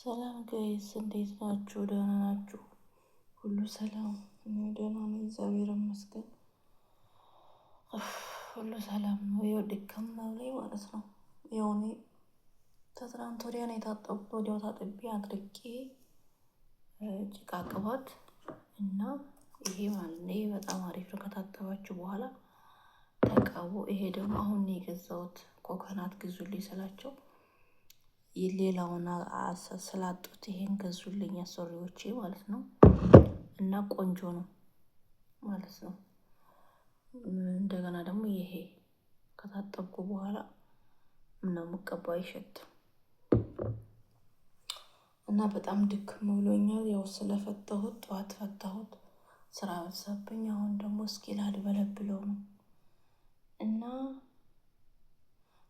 ሰላም ጋይስ እንዴት ናችሁ? ደህና ናችሁ? ሁሉ ሰላም? እኔ ደህና ነኝ፣ እግዚአብሔር ይመስገን። ሁሉ ሰላም ነው። ይኸው ድክም ብሎኝ ማለት ነው። ያው እኔ ከትናንት ወዲያ ነው የታጠብኩት። ወዲያው ታጥቤ አድርቄ ጭቃ ቅባት እና ይሄ ማለት ነው። ይሄ በጣም አሪፍ ነው። ከታጠባችሁ በኋላ ተቀቡ። ይሄ ደግሞ አሁን የገዛሁት ኮኮናት ግዙልኝ ስላቸው ሌላውን ስላጡት ይሄን ገዙልኝ አሰሪዎቼ ማለት ነው። እና ቆንጆ ነው ማለት ነው። እንደገና ደግሞ ይሄ ከታጠብኩ በኋላ ምንም የምቀባው አይሸትም እና በጣም ድክም ብሎኛል። ያው ስለፈታሁት ጠዋት ፈታሁት፣ ስራ በዛብኝ። አሁን ደግሞ እስኪ ላልበለብለው ነው እና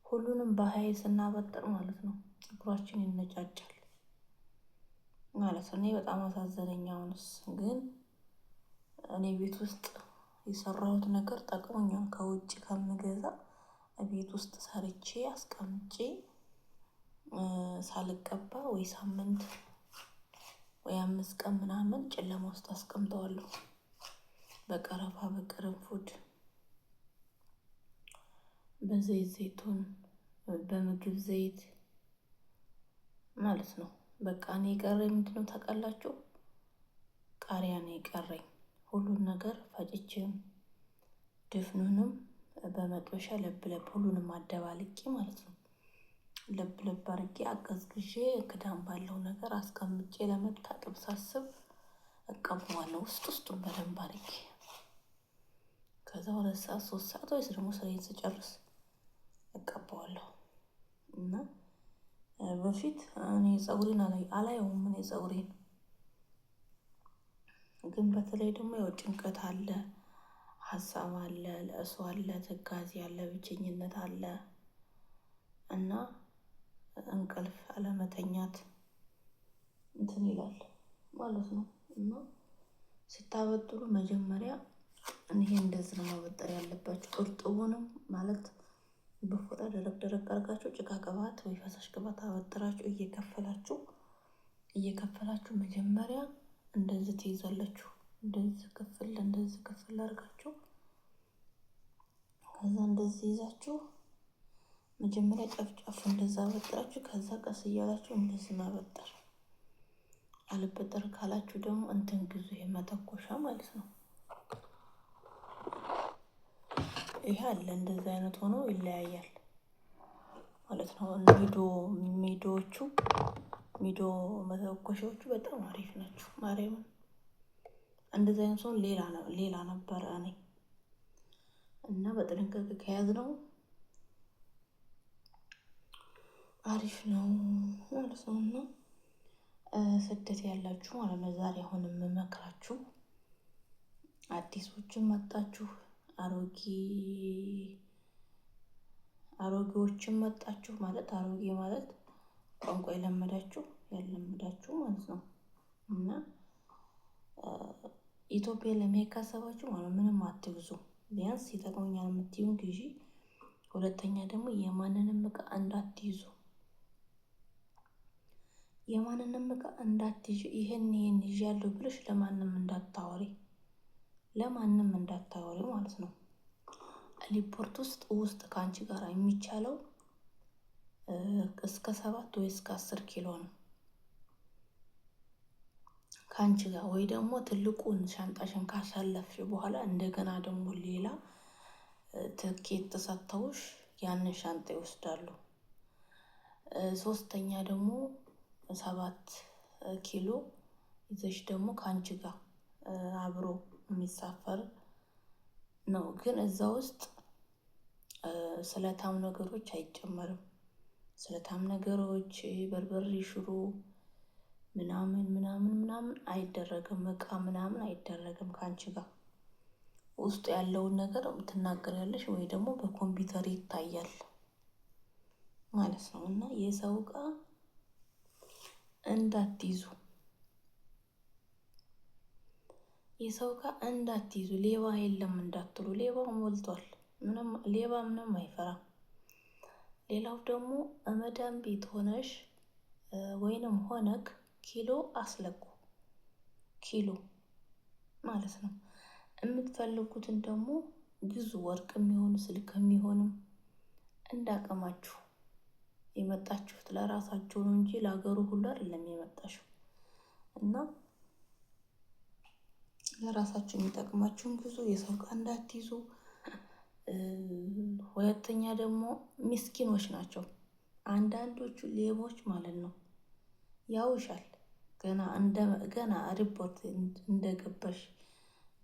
ሁሉንም በኃይል ስናበጥር ማለት ነው ፀጉራችን ይነጫጫል ማለት ነው። እኔ በጣም አሳዘነኝ። አሁንስ ግን እኔ ቤት ውስጥ የሰራሁት ነገር ጠቅሞኛል። ከውጭ ከምገዛ ቤት ውስጥ ሰርቼ አስቀምጬ ሳልቀባ ወይ ሳምንት ወይ 5 ቀን ምናምን ጨለማ ውስጥ አስቀምጠዋለሁ በቀረፋ በቅርንፉድ በዘይት ዘይቱን በምግብ ዘይት ማለት ነው። በቃ እኔ የቀረኝ ምንድነው ታውቃላችሁ? ቃሪያ ነው የቀረኝ። ሁሉን ነገር ፈጭቼም ድፍኑንም በመጥበሻ ለብ ሁሉንም አደባልቄ ማለት ነው ለብ አድርጌ አቀዝቅዤ ክዳን ባለው ነገር አስቀምጬ ለመታጠብ ሳስብ እቀባዋለሁ ውስጡን በደንብ አድርጌ። ከዛ 2 ሰዓት 3 ሰዓት ወይስ ደግሞ ስራዬን ስጨርስ እቀባዋለሁ። እና በፊት እኔ ፀጉሬን አላየውም። እኔ ፀጉሬን ግን በተለይ ደግሞ ያው ጭንቀት አለ፣ ሀሳብ አለ፣ ለእሱ አለ፣ ትካዜ አለ፣ ብቸኝነት አለ እና እንቅልፍ አለመተኛት እንትን ይላል ማለት ነው። እና ስታበጥሩ መጀመሪያ ይሄ እንደዚህ ነው ማበጠር ያለባችሁ። እርጥቡንም ማለት በፎጣ ደረቅ አድርጋችሁ ጭቃ ቅባት ወይ ፈሳሽ ቅባት አበጥራችሁ እየከፈላችሁ መጀመሪያ እንደዚህ ትይዛላችሁ። እንደዚህ ክፍል አድርጋችሁ ከዛ እንደዚህ ይዛችሁ መጀመሪያ ጫፍ እንደዛ አበጥራችሁ ከዛ ቀስ እያላችሁ እንደዚህ ማበጠር። አልበጠር ካላችሁ ደግሞ እንትን ግዙ፣ መተኮሻ ማለት ነው። ይሄ አለ እንደዚህ አይነት ሆኖ ይለያያል ማለት ነው። ሚዶ መተኮሻዎቹ በጣም አሪፍ ናቸው። ማርያምን እንደዚህ አይነት ሰው ሌላ ነበረ እኔ እና በጥንቃቄ ከያዝነው አሪፍ ነው ማለት ነው። እና ስደት ያላችሁ ማለት ነው ዛሬ አሁን የምመክራችሁ አዲሶችም መጣችሁ አሮጌዎችም መጣችሁ ማለት አሮጌ ማለት ቋንቋ ያለመዳችሁ ማለት ነው። እና ኢትዮጵያ ለመሄድ ካሰባችሁ ማለት ምንም አትግዙ። ቢያንስ ይጠቅመኛል የምትይውን ግዢ። ሁለተኛ ደግሞ የማንንም እቃ እንዳትይዙ። ይሄን ይዣለሁ ብለሽ ለማንም እንዳታወሪ ማለት ነው። ሪፖርት ውስጥ ከአንቺ ጋር የሚቻለው እስከ 7 ወይ እስከ 10 ኪሎ ነው ከአንቺ ጋር። ወይ ደግሞ ትልቁን ሻንጣሽን ካሳለፍሽ በኋላ እንደገና ደግሞ ሌላ ትኬት ተሰጥተውሽ ያንን ሻንጣ ይወስዳሉ። ሶስተኛ ደግሞ 7 ኪሎ ይዘሽ ደግሞ ከአንቺ ጋር አብሮ የሚሳፈር ነው። ግን እዛ ውስጥ ስለታም ነገሮች አይጨመርም። ስለታም ነገሮች በርበሬ፣ ሽሮ ምናምን አይደረግም። እቃ ምናምን አይደረግም። ከአንቺ ጋር ውስጡ ያለውን ነገር ትናገሪያለሽ ወይ ደግሞ በኮምፒውተር ይታያል ማለት ነው። እና የሰው እቃ እንዳትይዙ። ሌባ የለም እንዳትሉ። ሌባው ሞልቷል። ሌባ ምንም አይፈራም። ሌላው ደግሞ መዳም ቤት ሆነሽ ወይንም ሆነክ ኪሎ አስለኩ። ኪሎ ማለት ነው። የምትፈልጉትን ደግሞ ግዙ። ወርቅ የሚሆን ስልክ የሚሆንም እንዳቀማችሁ። የመጣችሁት ለራሳችሁ ነው እንጂ ለሀገሩ ሁሉ አይደለም የመጣችሁ እና ለራሳችሁ የሚጠቅማችሁን ግዙ። የሰው ዕቃ እንዳትይዙ። ሁለተኛ ደግሞ ምስኪኖች ናቸው አንዳንዶቹ ሌቦች ማለት ነው። ያውሻል ገና ሪፖርት እንደገባሽ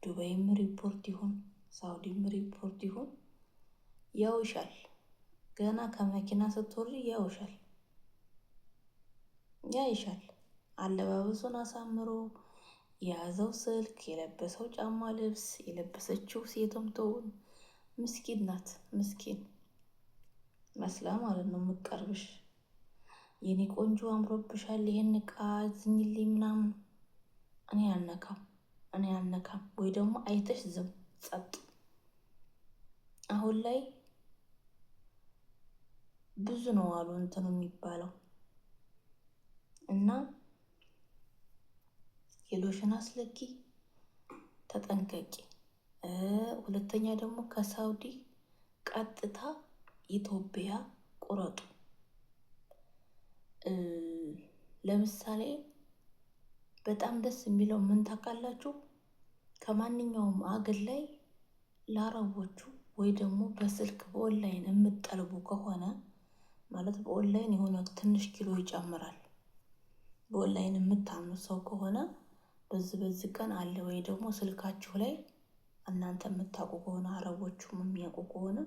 ዱባይም ሪፖርት ይሁን ሳውዲም ሪፖርት ይሁን ያውሻል። ገና ከመኪና ስትወርድ ያውሻል፣ ያይሻል። አለባበሱን አሳምሮ የያዘው ስልክ፣ የለበሰው ጫማ፣ ልብስ የለበሰችው ሴትም ትሁን ምስኪን ናት። ምስኪን መስላ ማለት ነው የምትቀርብሽ። የኔ ቆንጆ አምሮብሻል፣ ይሄን ዕቃ ዝኝልኝ ምናምን እኔ አልነካም። ወይ ደግሞ አይተሽ ዝም ጸጥ። አሁን ላይ ብዙ ነው አሉ እንትኑ የሚባለው እና ኪሎሽን አስለኪ፣ ተጠንቀቂ። ሁለተኛ ደግሞ ከሳውዲ ቀጥታ ኢትዮጵያ ቁረጡ። ለምሳሌ በጣም ደስ የሚለው ምን ታውቃላችሁ? ከማንኛውም አገር ላይ ለአረቦቹ ወይ ደግሞ በስልክ በኦንላይን የምጠልቡ ከሆነ ማለት በኦንላይን የሆነ ትንሽ ኪሎ ይጨምራል። በኦንላይን የምታምኑ ሰው ከሆነ በዚህ ቀን አለ ወይ ደግሞ ስልካችሁ ላይ እናንተ የምታውቁ ከሆነ አረቦቹም የሚያውቁ ከሆነ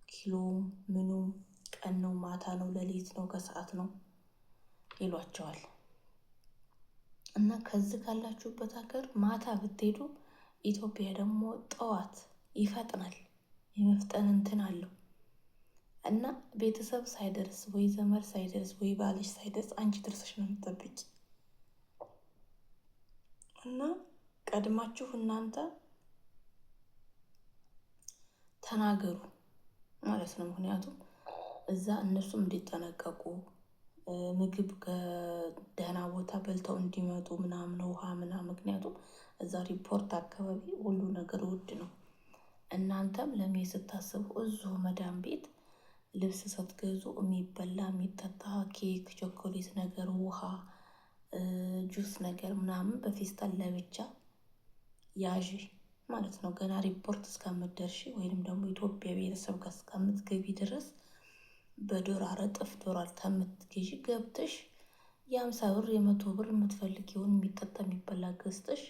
ኪሎውም ምኑም ቀን ነው ማታ ነው ሌሊት ነው ከሰዓት ነው ይሏቸዋል። እና ከዚህ ካላችሁበት ሀገር ማታ ብትሄዱ ኢትዮጵያ ደግሞ ጠዋት ይፈጥናል። የመፍጠን እንትን አለው እና ቤተሰብ ሳይደርስ ወይ ዘመድ ሳይደርስ ወይ ባልሽ ሳይደርስ አንቺ ድርሰሽ ነው የምትጠብቂ። እና ቀድማችሁ እናንተ ተናገሩ ማለት ነው። ምክንያቱም እዛ እነሱም እንዲጠነቀቁ ምግብ ከደህና ቦታ በልተው እንዲመጡ ምናምን ውሃ ምናምን። ምክንያቱም እዛ ሪፖርት አካባቢ ሁሉ ነገር ውድ ነው። እናንተም ለመሄድ ስታስቡ እዚሁ መዳም ቤት ልብስ ስትገዙ የሚበላ የሚጠጣ ኬክ፣ ቾኮሌት ነገር፣ ውሃ፣ ጁስ ነገር ምናምን በፌስታል ለብቻ ያዥ ማለት ነው። ገና ሪፖርት እስከምትደርሺ ወይንም ደግሞ ኢትዮጵያ ቤተሰብ ጋር እስከምትገቢ ድረስ በዶላር እጥፍ ዶላር ከምትገዢ ገብተሽ የ50 ብር የ100 ብር የምትፈልጊውን የሚጠጣ የሚበላ ገዝተሽ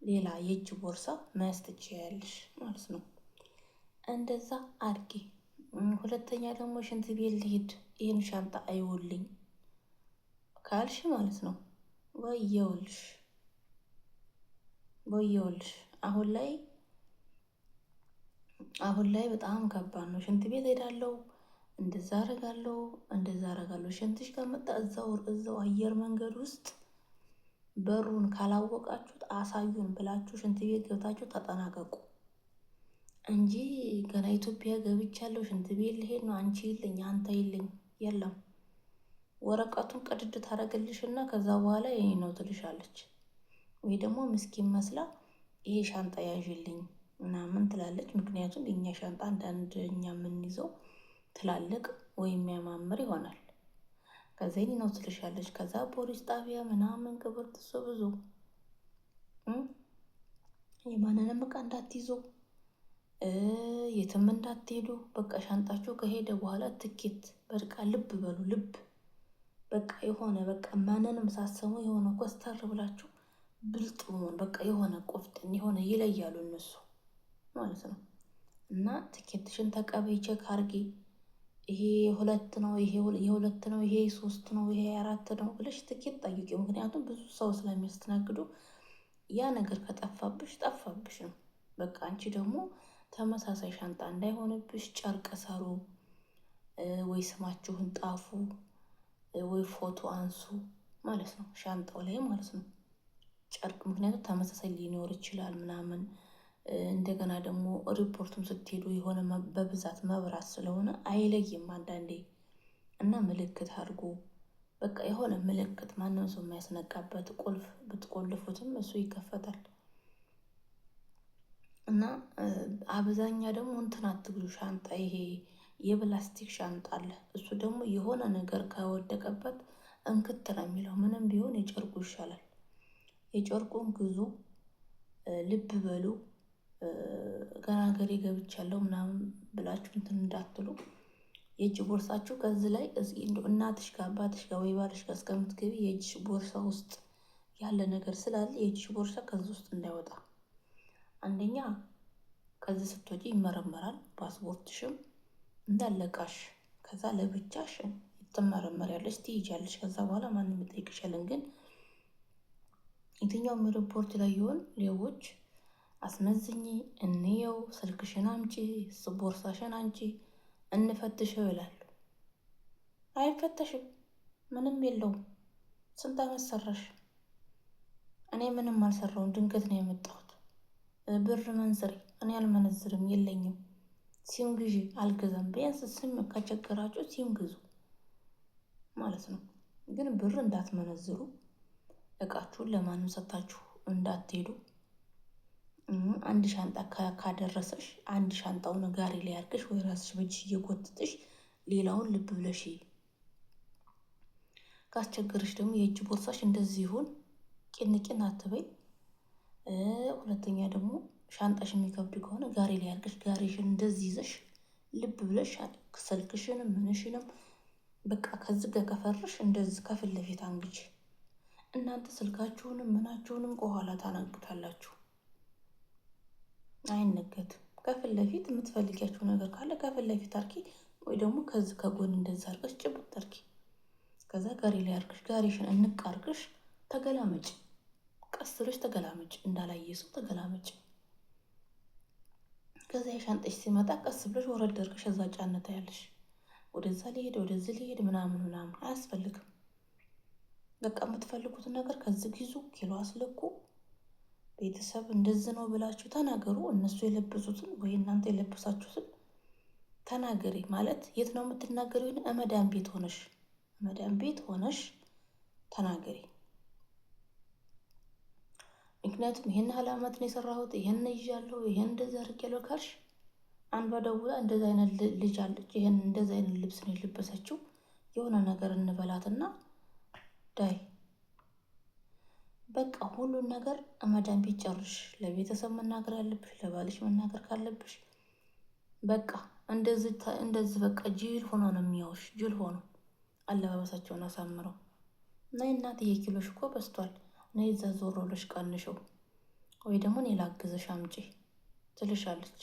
ሌላ የእጅ ቦርሳ መያዝ ትችያለሽ ማለት ነው። እንደዛ አድርጊ። ሁለተኛ ደግሞ ሽንት ቤት ልሂድ ይህን ሻንጣ አይውልኝ ካልሽ ማለት ነው ወየውልሽ። አሁን ላይ በጣም ከባድ ነው። ሽንት ቤት ሄዳለሁ እንደዛ አረጋለሁ። ሽንትሽ ከመጣ እዛው አየር መንገድ ውስጥ በሩን ካላወቃችሁት አሳዩን ብላችሁ ሽንት ቤት ገብታችሁ ተጠናቀቁ እንጂ ገና ኢትዮጵያ ገብቻለሁ ሽንት ቤት ልሄድ ነው አንቺ ይልኝ አንተ ይልኝ የለም። ወረቀቱን ቅድድ ታደርግልሽና ከዛ በኋላ ይሄ ነው ትልሻለች። ወይ ደግሞ ምስኪን መስላ ይሄ ሻንጣ ያዥልኝ ምናምን ትላለች። ምክንያቱም የኛ ሻንጣ አንዳንድ እኛ የምንይዘው ትላልቅ ወይም የሚያማምር ይሆናል። ከዛ ይሄ ነው ትልሻለች። ከዛ ፖሊስ ጣቢያ ምናምን ቅብርት እሱ ብዙ የማንንም ዕቃ እንዳትይዙ የትም እንዳትሄዱ። በቃ ሻንጣችሁ ከሄደ በኋላ ትኬት በቃ ልብ በሉ ልብ በቃ የሆነ በቃ ማንንም ሳሰሙ የሆነ ኮስተር ብላችሁ ብልጥ መሆን በቃ የሆነ ቆፍጥን የሆነ ይለያሉ እነሱ ማለት ነው። እና ትኬትሽን ተቀበይ፣ ቼክ አርጊ። ይሄ 2 ነው፣ ይሄ 2 ነው፣ ይሄ 3 ነው፣ ይሄ 4 ነው ብለሽ ትኬት ጠይቂ። ምክንያቱም ብዙ ሰው ስለሚያስተናግዱ ያ ነገር ከጠፋብሽ ጠፋብሽ ነው በቃ። አንቺ ደግሞ ተመሳሳይ ሻንጣ እንዳይሆንብሽ ጨርቅ ሰሩ ወይ ስማችሁን ጣፉ ወይ ፎቶ አንሱ ማለት ነው ሻንጣው ላይ ማለት ነው ጨርቅ። ምክንያቱም ተመሳሳይ ሊኖር ይችላል ምናምን። እንደገና ደግሞ ሪፖርቱም ስትሄዱ የሆነ በብዛት መብራት ስለሆነ አይለይም አንዳንዴ እና ምልክት አድርጎ በቃ የሆነ ምልክት ማንም ሰው የሚያስነቃበት ቁልፍ ብትቆልፉትም እሱ ይከፈታል። እና አብዛኛ ደግሞ እንትን አትግዙ፣ ሻንጣ ይሄ የፕላስቲክ ሻንጣ አለ። እሱ ደግሞ የሆነ ነገር ከወደቀበት እንክት ነው የሚለው። ምንም ቢሆን የጨርቁ ይሻላል። የጨርቁን ግዙ። ልብ በሉ። ገና ሀገሬ ገብቻለሁ ምናምን ብላችሁ እንትን እንዳትሉ። የእጅ ቦርሳችሁ ከዚህ ላይ እናትሽ ጋር አባትሽ ጋር ወይ ባልሽ ጋር እስከምትገቢ የእጅ ቦርሳ ውስጥ ያለ ነገር ስላለ የእጅ ቦርሳ ከዚህ ውስጥ እንዳይወጣ። አንደኛ ከዚህ ስትወጪ ይመረመራል ፓስፖርትሽም እንዳለቃሽ። ከዛ ለብቻሽ ትመረመሪያለሽ፣ ትይጃለሽ። ከዛ በኋላ ማንም ይጠይቅሻልን። ግን የትኛውም ሪፖርት ላይ ይሆን ሌቦች አስመዝኝ እንየው፣ ስልክሽን አምጪ፣ ቦርሳሽን አንቺ እንፈትሸው ይላሉ። አይፈተሽም፣ ምንም የለውም። ስንት ዓመት ሰራሽ? እኔ ምንም አልሰራውም፣ ድንገት ነው የመጣሁት። ብር መንዝሪ፣ እኔ አልመነዝርም፣ የለኝም። ሲም ግዢ፣ አልገዛም። ቢያንስ ሲም ከቸገራችሁ ሲም ግዙ ማለት ነው። ግን ብር እንዳትመነዝሩ፣ እቃችሁን ለማንም ሰጥታችሁ እንዳትሄዱ። አንድ ሻንጣ ካደረሰሽ አንድ ሻንጣውን ጋሪ ላይ አድርገሽ ወይ ራስሽ በእጅሽ እየጎትተሽ ሌላውን ልብ ብለሽ። ካስቸገረሽ ደግሞ የእጅ ቦርሳሽ እንደዚህ ይሁን፣ ቂን አትበይ። ሁለተኛ ደግሞ ሻንጣሽ የሚከብድ ከሆነ ጋሪ ላይ አድርገሽ ጋሪሽን እንደዚህ ይዘሽ ልብ ብለሽ ስልክሽንም ምንሽንም በቃ ከዚህ ጋር ከፈርሽ እንደዚህ ከፊት ለፊት አንግች። እናንተ ስልካችሁንም ምናችሁንም ከኋላ ታናግታላችሁ። አይነገትም። ከፊት ለፊት የምትፈልጊያቸው ነገር ካለ ከፊት ለፊት አርኪ፣ ወይ ደግሞ ከዚህ ከጎን እንደዚህ አርገሽ ጭብጥ አርኪ። ከዛ ጋሪ ላይ አርገሽ ጋሪሽን እንቅ አርገሽ ተገላመጭ። ቀስ ብለሽ ተገላመጭ፣ እንዳላየ ሰው ተገላመጭ። ከዛ የሻንጣሽ ሲመጣ ቀስ ብለሽ ወረድ አርገሽ እዛ ጫነታ ያለሽ ወደዛ ሊሄድ ወደዚህ ሊሄድ ምናምን አያስፈልግም። በቃ የምትፈልጉትን ነገር ከዚህ ግዙ፣ ኪሎ አስለኩ። ቤተሰብ እንደዚህ ነው ብላችሁ ተናገሩ። እነሱ የለበሱትን ወይ እናንተ የለበሳችሁትን ተናገሪ። ማለት የት ነው የምትናገሪ? መዳም ቤት ሆነሽ ተናገሪ። ምክንያቱም ይሄን አላማት ነው የሰራሁት፣ ይሄን ይዣለሁ፣ ይሄን እንደዚህ አድርጌያለሁ ካልሽ አንዷ ደውላ እንደዚህ አይነት ልጅ አለች፣ ይሄን እንደዚህ አይነት ልብስ ነው የለበሰችው፣ የሆነ ነገር እንበላትና ዳይ በቃ ሁሉን ነገር መዳም ቤት ጨርሽ። ለቤተሰብ መናገር ያለብሽ፣ ለባልሽ መናገር ካለብሽ በቃ እንደዚህ በቃ ጅል ሆኖ ነው የሚያውሽ። ጅል ሆኖ አለባበሳቸውን አሳምረው እና እናትዬ ኪሎሽ እኮ በስቷል፣ ነይ እዛ ዞር ብለሽ ቀንሽው፣ ወይ ደግሞ እኔ ላግዝሽ አምጪ ትልሻለች።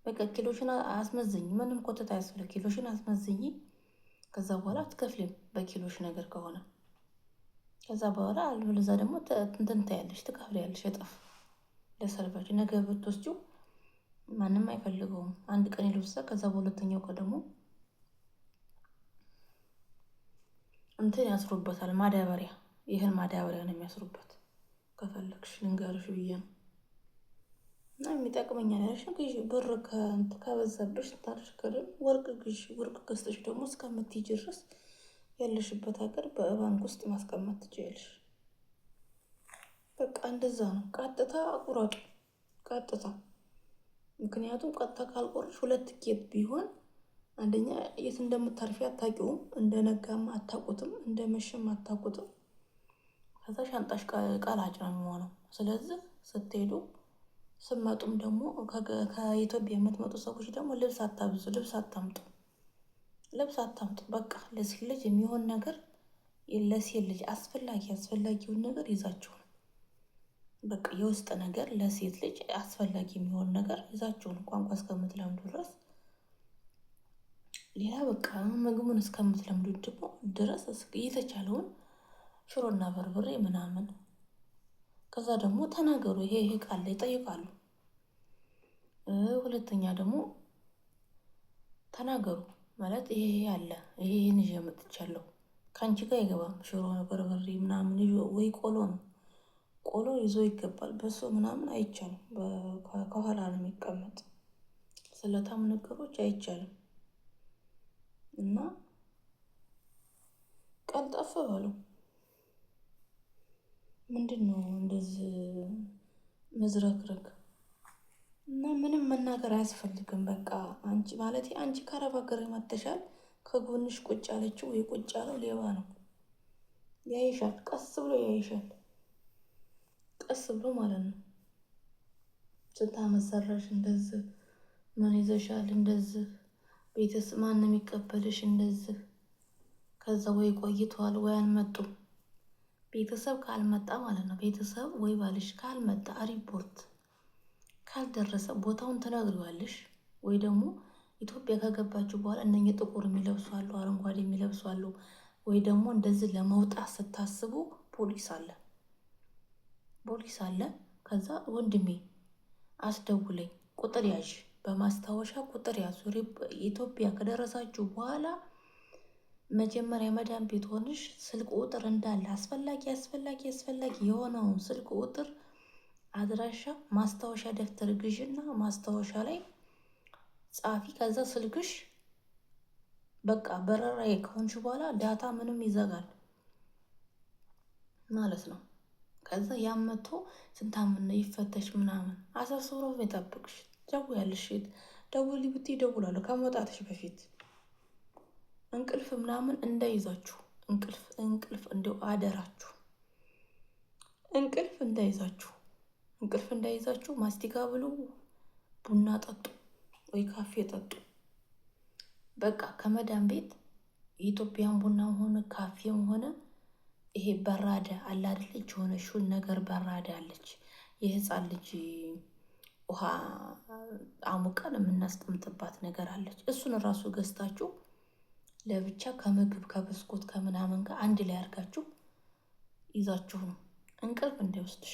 በቃ ኪሎሽን አስመዝኝ፣ ምንም ኮተት አያስፈልግ። ኪሎሽን አስመዝኝ። ከዛ በኋላ አትከፍሊም በኪሎሽ ነገር ከሆነ። ከዛ በኋላ አልበለዛ ደግሞ እንትን ታያለሽ፣ ትከፍያለሽ እጥፍ ለሰርቫች። ነገ ብትወስጂው ማንም አይፈልገውም። አንድ ቀን ይልብሳ። ከዛ በሁለተኛው ቀን ደግሞ እንትን ያስሩበታል፣ ማዳበሪያ። ይህን ማዳበሪያ ነው የሚያስሩበት። ከፈለግሽ ልንገርሽ ብዬ ነው። እና የሚጠቅመኛል ያለሽ ግዢ። ብር ከበዛብሽ ታሽከርም ወርቅ ግዢ። ወርቅ ገዝተሽ ደግሞ እስከምትይጂ ድረስ ያለሽበት ሀገር በባንክ ውስጥ ማስቀመጥ ትችያለሽ። በቃ እንደዛ ነው። ቀጥታ ቁረጡ፣ ቀጥታ። ምክንያቱም ቀጥታ ካልቆረሽ ሁለት ቲኬት ቢሆን አንደኛ የት እንደምታርፊ አታውቂውም፣ እንደነጋም አታውቁትም፣ እንደመሸም አታውቁትም። ከዛ ሻንጣሽ ቃላጭ ነው የሚሆነው። ስለዚህ ስትሄዱ ስመጡም ደግሞ ከኢትዮጵያ የምትመጡ ሰዎች ደግሞ ልብስ አታብዙ፣ ልብስ አታምጡ። በቃ ለሴት ልጅ የሚሆን ነገር ለሴት ልጅ አስፈላጊውን ነገር ይዛችሁ ነው። በቃ የውስጥ ነገር ለሴት ልጅ አስፈላጊ የሚሆን ነገር ይዛችሁ ነው። ቋንቋ እስከምትለምዱ ድረስ ሌላ በቃ ምግቡን እስከምትለምዱ ደግሞ ድረስ የተቻለውን ሽሮና በርበሬ ምናምን። ከዛ ደግሞ ተናገሩ። ይሄ ቃል ይጠይቃሉ። ሁለተኛ ደግሞ ተናገሩ ማለት ይሄ አለ፣ ይሄን ይዤ መጥቻለሁ፣ ከአንቺ ጋር አይገባም። ሽሮ በርበሬ ምናምን ወይ ቆሎ ይዞ ይገባል። በሶ ምናምን አይቻልም። ከኋላ ነው የሚቀመጥ። ስለታም ነገሮች አይቻልም። እና ቀልጠፍ ቀፍ በሉ። ምንድን ነው እንደዚህ መዝረክረክ? እና ምንም መናገር አያስፈልግም። በቃ አንቺ ማለት አንቺ ከአረብ ሀገር መጥተሻል። ከጎንሽ ቁጭ ያለችው ወይ ቁጭ ያለው ሌባ ነው። ያይሻል፣ ቀስ ብሎ ያይሻል፣ ቀስ ብሎ ማለት ነው። ስንት ዓመት ሰራሽ እንደዚህ? ምን ይዘሻል እንደዚህ? ቤተሰብ ማን ነው የሚቀበልሽ እንደዚህ? ከዛ ወይ ቆይተዋል ወይ አልመጡም። ቤተሰብ ካልመጣ ማለት ነው፣ ቤተሰብ ወይ ባልሽ ካልመጣ ሪፖርት ካልደረሰ ቦታውን ትነግሪዋለሽ። ወይ ደግሞ ኢትዮጵያ ከገባችሁ በኋላ እነኚህ ጥቁር የሚለብሱ አሉ፣ አረንጓዴ የሚለብሱ አሉ። ወይ ደግሞ እንደዚህ ለመውጣት ስታስቡ ፖሊስ አለ፣ ፖሊስ አለ። ከዛ ወንድሜ አስደውለኝ፣ ቁጥር ያዥ፣ በማስታወሻ ቁጥር ያዙ። ኢትዮጵያ ከደረሳችሁ በኋላ መጀመሪያ መዳን ቤት ሆንሽ ስልክ ቁጥር እንዳለ አስፈላጊ የሆነውን ስልክ ቁጥር፣ አድራሻ፣ ማስታወሻ ደብተር ግዥና ማስታወሻ ላይ ጻፊ። ከዛ ስልክሽ በቃ በረራ ከሆንሽ በኋላ ዳታ ምንም ይዘጋል ማለት ነው። ከዛ ያመቶ ስንታምን ይፈተሽ ምናምን አሳስሮ ይጠብቅሽ። ደውያለሽ፣ ደውል ብትይ እደውላለሁ ከመውጣትሽ በፊት። እንቅልፍ ምናምን እንዳይዛችሁ፣ እንቅልፍ እንደው አደራችሁ፣ እንቅልፍ እንዳይዛችሁ። ማስቲካ ብሉ፣ ቡና ጠጡ፣ ወይ ካፌ ጠጡ። በቃ ከመዳን ቤት የኢትዮጵያን ቡናም ሆነ ካፌም ሆነ ይሄ በራዳ አለ አይደለች? የሆነ ሹል ነገር በራዳ አለች፣ የህፃን ልጅ ውሃ አሙቀን የምናስቀምጥባት ነገር አለች። እሱን እራሱ ገዝታችሁ ለብቻ ከምግብ ከብስኩት ከምናምን ጋር አንድ ላይ አድርጋችሁ ይዛችሁ ነው፣ እንቅልፍ እንዳይወስድሽ።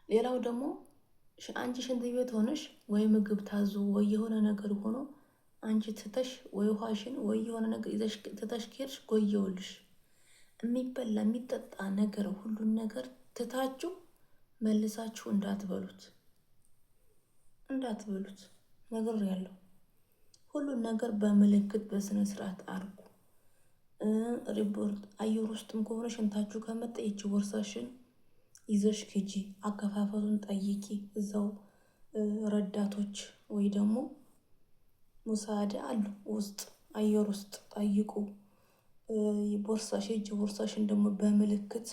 ሌላው ደግሞ አንቺ ሽንት ቤት ሆነሽ ወይ ምግብ ታዙ ወይ የሆነ ነገር ሆኖ አንቺ ትተሽ ወይ ውሃሽን ወይ የሆነ ነገር ይዘሽ ትተሽ ከሄድሽ ጎየውልሽ። የሚበላ የሚጠጣ ነገር ሁሉን ነገር ትታችሁ መልሳችሁ እንዳትበሉት ነገር ያለው ሁሉን ነገር በምልክት በስነ ስርዓት አርጉ። ሪፖርት አየር ውስጥም ከሆነ ሽንታችሁ ከመጣ ይቺ ቦርሳሽን ይዘሽ ሂጂ፣ አከፋፈቱን ጠይቂ። እዛው ረዳቶች ወይ ደግሞ ሙሳዳ አሉ ውስጥ አየር ውስጥ ጠይቁ። ቦርሳሽ እጅ ቦርሳሽን ደግሞ በምልክት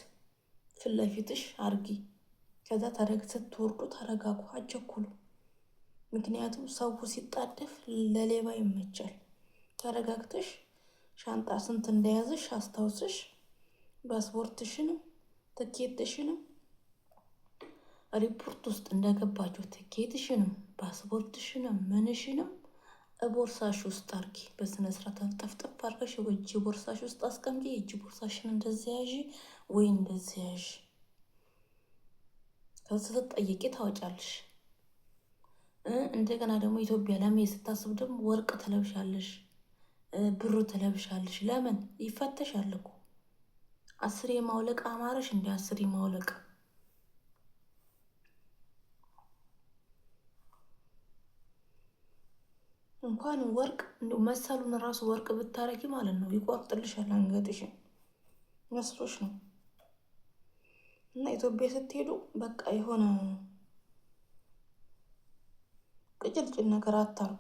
ፊት ለፊትሽ አርጊ። ከዛ ስትወርዱ ተረጋጉ፣ አቸኩሉ። ምክንያቱም ሰው ሲጣደፍ ለሌባ ይመቻል። ተረጋግተሽ ሻንጣ ስንት እንደያዝሽ አስታውስሽ፣ ፓስፖርትሽንም ትኬትሽንም ሪፖርት ውስጥ እንደገባችሁ ትኬትሽንም ፓስፖርትሽንም ምንሽንም ቦርሳሽ ውስጥ አርጊ። በስነ ስርዓት ጠፍጠፍ አርገሽ እጅ ቦርሳሽ ውስጥ አስቀምጪ። እጅ ቦርሳሽን እንደዚህ ያዥ ወይ እንደዚህ ያዥ። ከዛ ስትጠይቂ ታወጫለሽ። እንደገና ደግሞ ኢትዮጵያ ለመሄድ ስታስብ ደግሞ ወርቅ ትለብሻለሽ፣ ብሩ ትለብሻለሽ። ለምን ይፈተሻል እኮ። 10 የማውለቅ አማረሽ እንደ 10 የማውለቅ እንኳን ወርቅ እንደው መሰሉን ራሱ ወርቅ ብታረጊ ማለት ነው ይቆርጥልሻል አንገትሽን መስሎሽ ነው። እና ኢትዮጵያ ስትሄዱ በቃ የሆነ ቅጭልጭል ነገር አታርጉ፣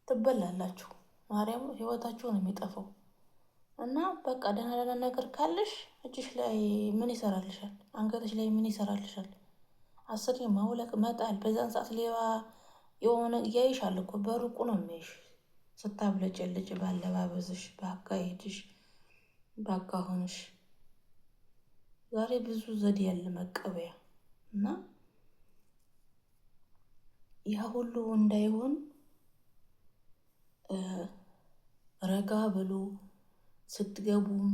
ትበላላችሁ። ማርያም ህይወታችሁ ነው የሚጠፋው። እና በቃ ደህና ነገር ካለሽ እጅሽ ላይ ምን ይሰራልሻል? አንገትሽ ላይ ምን ይሰራልሻል? 10 ማውለቅ መጣል። በዛን ሰዓት ሌባ የሆነ ያይሻል እኮ በሩቁ ነው የሚያይሽ። ስታብለጨልጭ ባለባበስሽ፣ በአካሄድሽ፣ በአካሆንሽ። ዛሬ ብዙ ዘዴ ያለ መቀበያ እና ያ ሁሉ እንዳይሆን ረጋ ብሎ ስትገቡም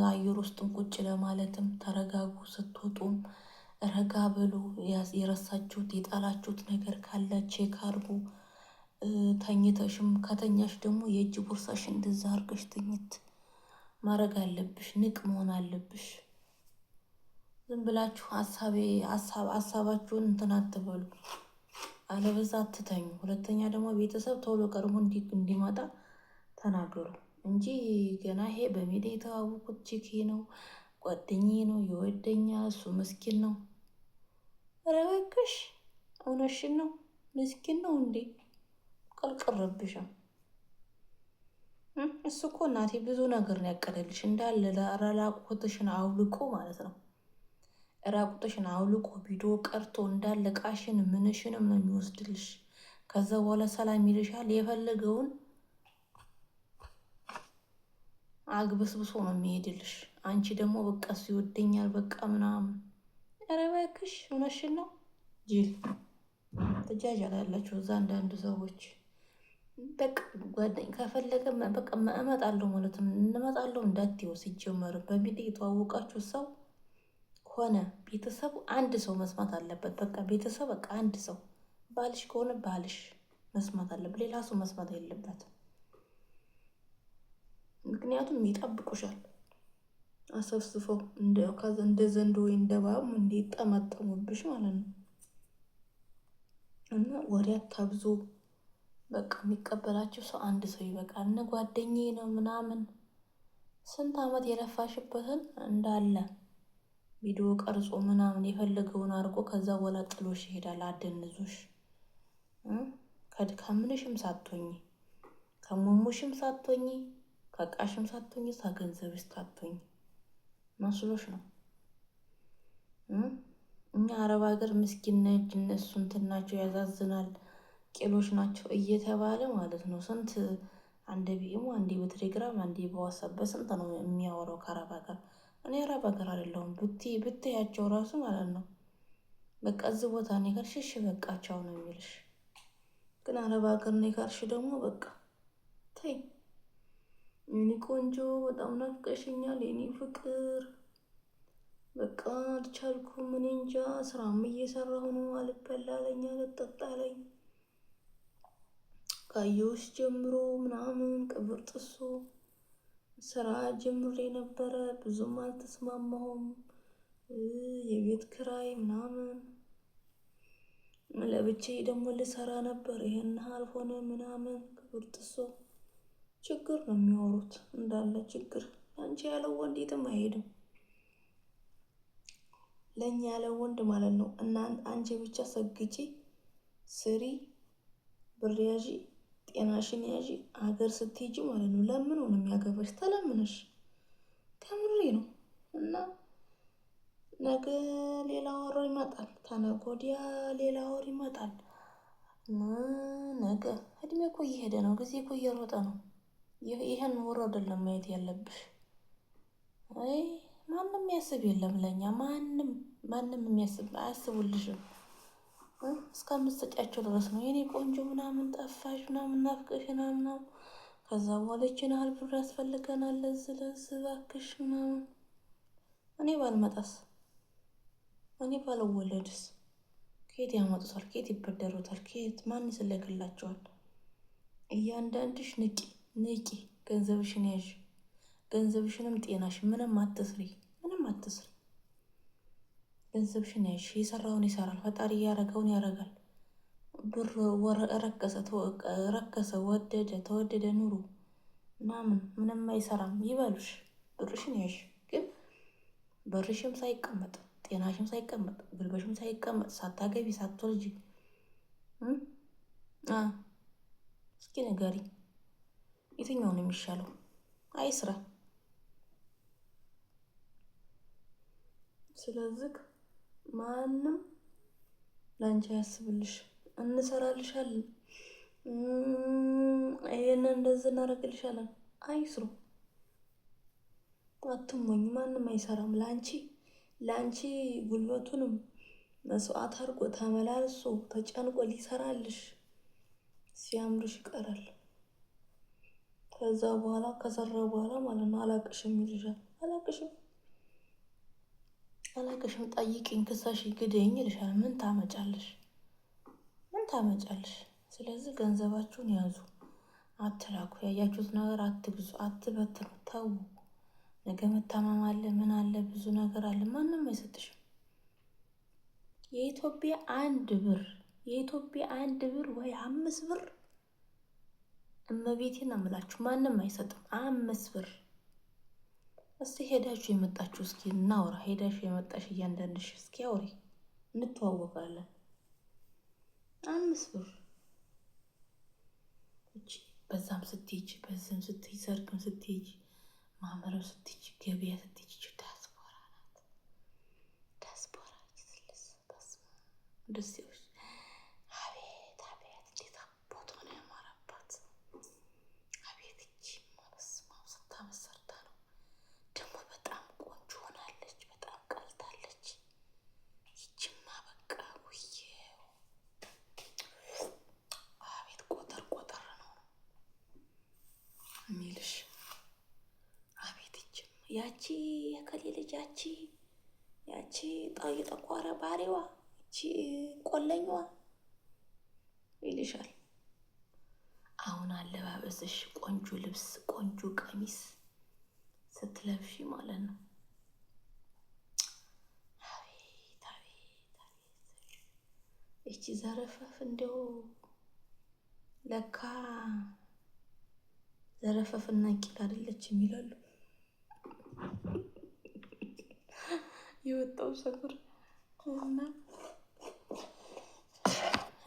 አየር ውስጥም ቁጭ ለማለትም ተረጋጉ። ስትወጡም ረጋ ብሎ የረሳችሁት የጣላችሁት ነገር ካለ ቼክ አርጉ። ተኝተሽም ከተኛሽ ደግሞ የእጅ ቦርሳሽ እንደዛ አርገሽ ትኝት ማድረግ አለብሽ። ንቅ መሆን አለብሽ። ዝም ብላችሁ ሀሳባችሁን እንትን አትበሉ፣ አለበዛ አትተኙ። ሁለተኛ ደግሞ ቤተሰብ ቶሎ ቀርቦ እንዲመጣ ተናገሩ እንጂ ገና ይሄ በሚዲያ የተዋወቁት ቺኪ ነው ጓደኛዬ ነው ይወደኛል እሱ ምስኪን ነው። ኧረ እባክሽ እውነትሽን ነው? ምስኪን ነው እንዴ? ቀልቀረብሽም። እሱ እኮ እናቴ ብዙ ነገር ነው ያቀደልሽ እንዳለ ራቁትሽን አውልቆ ማለት ነው። ራቁትሽን አውልቆ ቪዲዮ ቀርቶ እንዳለ ቃሽን ምንሽንም ነው የሚወስድልሽ። ከዛ በኋላ ሰላም ይልሻል። የፈለገውን አግበስብሶ ነው የሚሄድልሽ። አንቺ ደግሞ በቃ እሱ ይወደኛል በቃ ምናምን። ኧረ እባክሽ እውነትሽን ነው? ጅል ትጃጃላላችሁ እዛ አንዳንድ ሰዎች። በቃ ጓደኛ ከፈለገ በቃ እመጣለሁ ማለት ነው። እንመጣለሁ እንዳትዪው። ሲጀመር በሚዲያ የተዋወቃችሁ ሰው ሆነ ቤተሰቡ አንድ ሰው መስማት አለበት። በቃ ቤተሰብ በቃ አንድ ሰው ባልሽ ከሆነ ባልሽ መስማት አለበት። ሌላ ሰው መስማት የለበትም። ምክንያቱም ይጠብቁሻል አሰፍስፈው እንደ ዘንዶ ወይ እንደ እባብ እንዲጠመጠሙብሽ ማለት ነው። እና ወሬ አታብዙ። በቃ የሚቀበላችሁ ሰው አንድ ሰው ይበቃል። እነ ጓደኛዬ ነው ምናምን ስንት ዓመት የለፋሽበትን እንዳለ ቪዲዮ ቀርጾ ምናምን የፈለገውን አድርጎ ከዛ በኋላ ጥሎሽ ይሄዳል። አደንዞሽ ከምንሽም ሳትሆኚ ከሙሙሽም ሳትሆኚ ከቃሽም ሳትሆኚ ከገንዘብሽ ሳትሆኚ መስሎሽ ነው። እኛ አረብ ሀገር ምስኪን ነች እነሱ እንትን ናቸው ያዛዝናል ቄሎች ናቸው እየተባለ ማለት ነው። ስንት አንዴ ቢኢሞ አንዴ በቴሌግራም አንዴ በዋትስአፕ በስንት ነው የሚያወራው ከአረብ ሀገር። እኔ አረብ ሀገር አይደለሁም ብትያቸው ራሱ ማለት ነው። በቃ እዚህ ቦታ እኔ ጋር ሽሽ በቃቸው ነው የሚልሽ። ግን አረብ ሀገር እኔ ጋርሽ ደግሞ በቃ ተይ የኔ ቆንጆ በጣም ናፍቀሽኛል የኔ ፍቅር በቃ አልቻልኩም። እኔ እንጃ ስራም እየሰራሁ ነው። አልበላለኝ አልጠጣለኝ ካየሁሽ ጀምሮ ምናምን ቅብር ጥሶ ስራ ጀምሬ ነበረ። ብዙም አልተስማማሁም። የቤት ክራይ ምናምን ለብቻዬ ደግሞ ልሰራ ነበር። ይሄን አልሆነ ምናምን ቅብር ጥሶ ችግር ነው የሚያወሩት እንዳለ ችግር። አንቺ ያለው ወንድ የትም አይሄድም። ለእኛ ያለው ወንድ ማለት ነው። እና አንቺ ብቻ ሰግጪ፣ ስሪ፣ ብር ያዢ፣ ጤናሽን ያዢ። ሀገር ስትሄጂ ማለት ነው ለምን ነው የሚያገባሽ? ተለምነሽ ከምሬ ነው። እና ነገ ሌላ ወር ይመጣል፣ ተነገ ወዲያ ሌላ ወር ይመጣል። ነገ እድሜ እኮ እየሄደ ነው፣ ጊዜ እኮ እየሮጠ ነው። ይህን ወር አይደለም ማየት ያለብሽ። አይ ማንም ያስብ የለም ለኛ ማንም የሚያስብ አያስቡልሽም። እስከምትሰጫቸው ድረስ ነው የኔ ቆንጆ ምናምን ጠፋሽ ምናምን ናፍቀሽና ምናምን። ከዛ በኋላ ይችን ያህል ብር ያስፈልገናል ለዚህ እባክሽ ምናምን። እኔ ባልመጣስ እኔ ባልወለድስ ከየት ያመጡታል? ከየት ይበደሩታል? ከየት ማን ይስልክላቸዋል? እያንዳንድሽ ንቂ፣ ገንዘብሽን ያዥ። ገንዘብሽንም ጤናሽ ምንም አትስሪ። ገንዘብሽን ያዥ። የሰራውን ይሰራል ፈጣሪ፣ ያረገውን ያረጋል። ብር ረከሰ ወደደ ተወደደ ኑሮ ምናምን ምንም አይሰራም ይበሉሽ። ብርሽን ያዥ። ግን በርሽም ሳይቀመጥ ጤናሽም ሳይቀመጥ ጉልበሽም ሳይቀመጥ ሳታገቢ ሳትወልጂ እስኪ ንገሪ፣ የትኛው ነው የሚሻለው? አይ ስራ። ስለዚህ ማንም ላንቺ ያስብልሽ። እንሰራልሻለን፣ ይሄንን እንደዚህ እናደርግልሻለን። አይስሩ፣ አትሞኝ። ማንም አይሰራም ላንቺ ጉልበቱንም መስዋዕት አድርጎ ተመላልሶ ተጨንቆ ሊሰራልሽ ሲያምርሽ ይቀራል። ከዛ በኋላ ከሰራ በኋላ ማለት ነው አላቅሽም ይልሻል። አላቅሽም ጠይቂኝ፣ ክሳሽ ግደኝ ይልሻል። ምን ታመጫለሽ? ስለዚህ ገንዘባችሁን ያዙ፣ አትላኩ። ያያችሁት ነገር አትግዙ፣ አትበትኑ፣ ተዉ። ነገ መታመም አለ፣ ምን አለ፣ ብዙ ነገር አለ። ማንም አይሰጥሽም። የኢትዮጵያ አንድ ብር ወይ 5 ብር እመቤቴን ነው የምላችሁ፣ ማንም አይሰጥም 5 ብር። እስቲ ሄዳችሁ የመጣችሁ እስኪ እናውራ። ሄዳችሁ የመጣሽ እያንዳንድሽ እስኪ አውሪ፣ እንተዋወቃለን። 5 ብር እቺ በዛም ስትሄጂ በዚህም ስትሄጂ ሰርግም ስትሄጂ ማህበረብ ስትሄጂ ገበያ ስትሄጂ ዳስፖራ ናት። ዳስፖራ ይስልስ ደስ ይበልሽ። አቤት አቤት እንዴት አባቷ ነው ያማረባት። አቤት እቺ ማበስማ ስታመሰርታ ነው ደግሞ በጣም ቆንጆ ሆናለች። በጣም ቀልታለች። ይችማ በቃ ውዬው አቤት ቆጠር ቆጠር ነው የሚልሽ። አቤት ይችም ያቺ የከሌ ልጅ ያቺ የጠቆረ ባሪዋ እቺ ቆለኛዋ ይልሻል። አሁን አለባበስሽ ቆንጆ ልብስ ቆንጆ ቀሚስ ስትለብሺ ማለት ነው። አቤት አቤት አቤት እቺ ዘረፈፍ እንደው ለካ ዘረፈፍና ቂል አይደለችም ይላሉ። የወጣው ሰፈር እና